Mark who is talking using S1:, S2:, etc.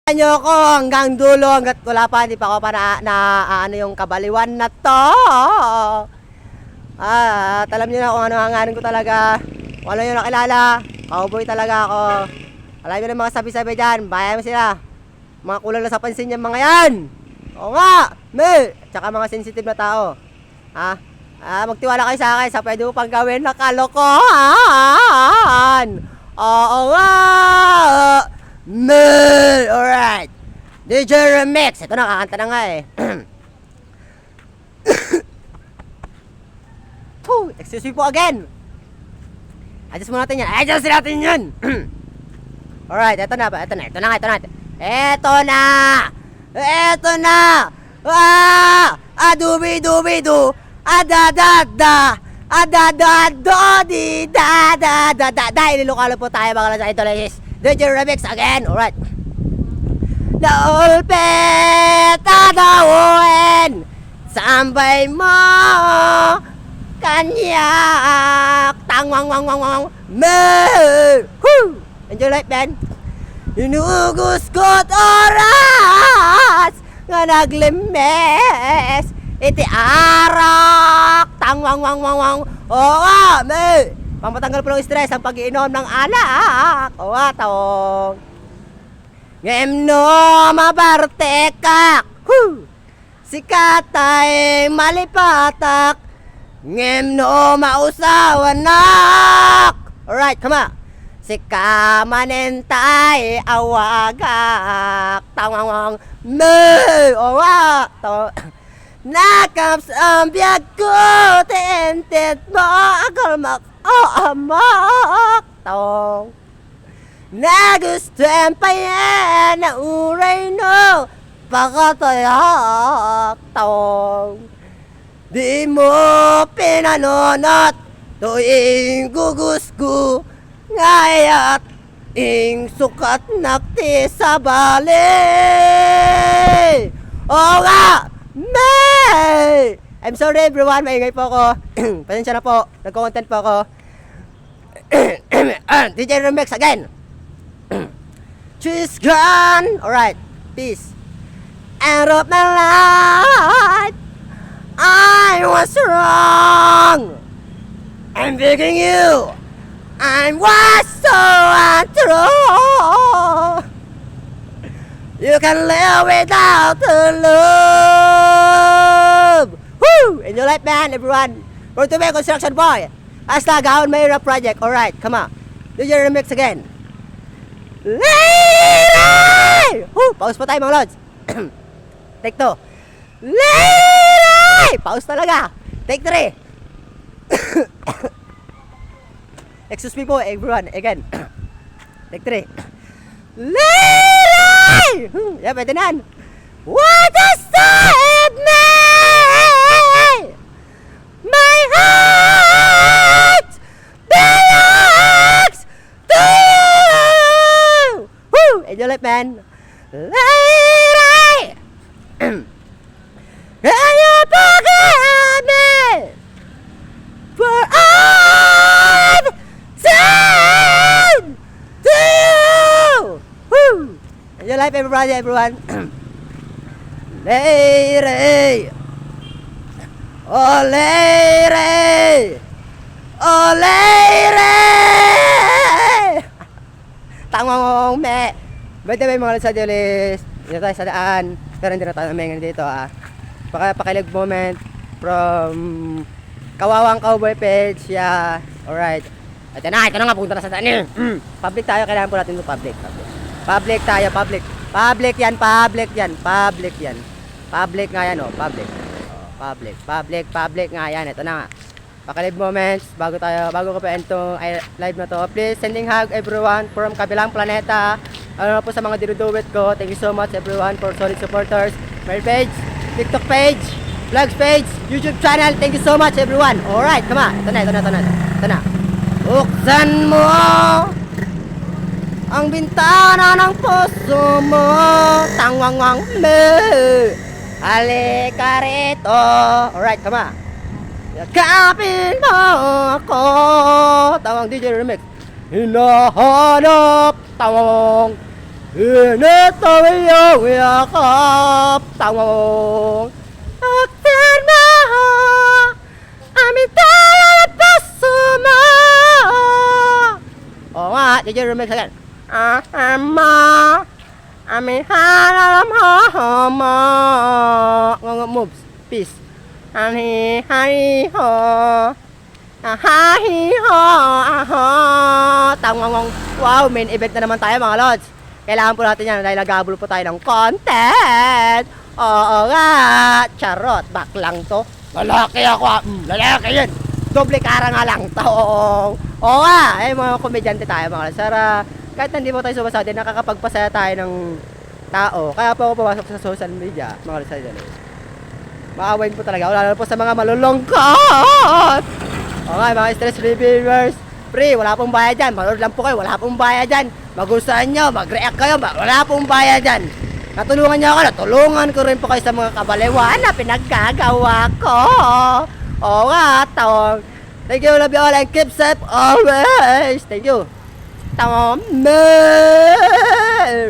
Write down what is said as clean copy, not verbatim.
S1: Nyo ko hanggang dulo hanggat wala pa, hindi pa ako pa na ano yung kabaliwan na to. Alam nyo na kung ano hangarin ko talaga. Kung ano yung nakilala, cowboy talaga ako. Alam nyo na mga sabi-sabi dyan, bayan mo sila. Mga kulang na sa pansin yung mga yan. Oo nga, tsaka mga sensitive na tao. Magtiwala kayo sa akin sa pwede mo pang gawin na kalokohan. Oo nga. Alright. DJ Remix. Ito na, kakanta na nga eh. Excuse me po again. Adjust mo natin yan. Adjust natin yan. Alright, ito na. Adubi-dubi-du. Adadada. Adadada-di-da-da-da-da. Ililukalo po tayo mga sa Idolisis. DJ Remix again. Alright. Naulpet adawin sambay mo kanyak tangwang enjoy life, man. Inugos ko't oras nga naglimes iti arak tangwang pampatanggal po ng stress ang pag-iinom ng alak. Tawong ngem no mabartekak sikatay malipatak ngem no mausawanak. Alright, come on. Sikamanentay awagak tawang nakaps ang biyag ko tentet mo agalmak amak tawang nagustuhan pa yan na uray no pakatayak tawang di mo pinanonot tuwing gugusgo ngayat ing sukat nakti sa bali. Oo nga, may! I'm sorry everyone, maingay po ako. Pasensya na po, nagko-content po ako. DJ Remix again. She's gone. Alright, peace. Out of my life, I was wrong. I'm begging you, I was so untrue. You can live without the love. Woo! Enjoy life, man, everyone. For to be construction boy. Hasta Gahon Mayra Project. Alright, come on. Do your remix again. Lady! Woo! Pause pa tayo mga lods. Take 2. Lady! Pause talaga. Take 3. Excuse me po, everyone. Again. Take 3. Lady! Yeah, pwede na. What has saved me? My heart belongs to you. Woo! Enjoy life, man. Lady! Can you forgive me for I've done to you? Woo! Enjoy life, everybody, everyone. Lady! Oh, lady! Oh, lady! Tangwang me! By the way, mga sa Idolisis, dito tayo sa daan. Pero hindi na tayo namingan dito, Pakilig moment from Kawawang Cowboy page, yeah. Alright. Ito na nga, punta na sa daan. Public tayo, kailangan po natin ito public. Public tayo, public. Public yan. Public nga yan, public. Public nga yan. Ito na nga. Pakilig moments bago ko pa end tong live na to. Please sending hug everyone from kabilang planeta. Ano po sa mga dinuduwit ko. Thank you so much everyone for solid supporters. My page, TikTok page, vlogs page, YouTube channel. Thank you so much everyone. Alright, come on. Ito na. Buksan mo ang bintana ng puso mo. Tangwangwang me. Halika rito. Alright, come on. Yakapin mo ako. Tawang DJ Remix. Hinahanap. Tawang Inito iyong yakap, tangong aktir mo, amin tayo at puso mo. Oo nga, did you remix again? Ma, amin halam mo. Ngong moves, peace. Hani, hani ho. Hi ho, aho. Tangong, wow, main event na naman tayo mga lods. Kailangan po natin yan dahil nagabol po tayo ng content. Oo nga, charot, baklang to. Lalaki ako, lalaki yun. Doble kara nga lang to. Oo nga, mga komedyante tayo mga lods. Kahit hindi po tayo sumasali, nakakapagpasaya tayo ng tao. Kaya po ako pumasok sa social media, mga lods. Maawain po talaga, lalo po sa mga malulungkot. Oo nga, mga stress relievers. Free, wala pong bayad dyan. Manood lang po kayo, wala pong bayad dyan. Magustuhan nyo, mag-react kayo, wala pong bayad dyan. Natulungan nyo ako, natulungan ko rin po kayo sa mga kabaliwan na pinaggagawa ko. Oo nga, tawag. Thank you, love you all, and keep safe always. Thank you. Tawag.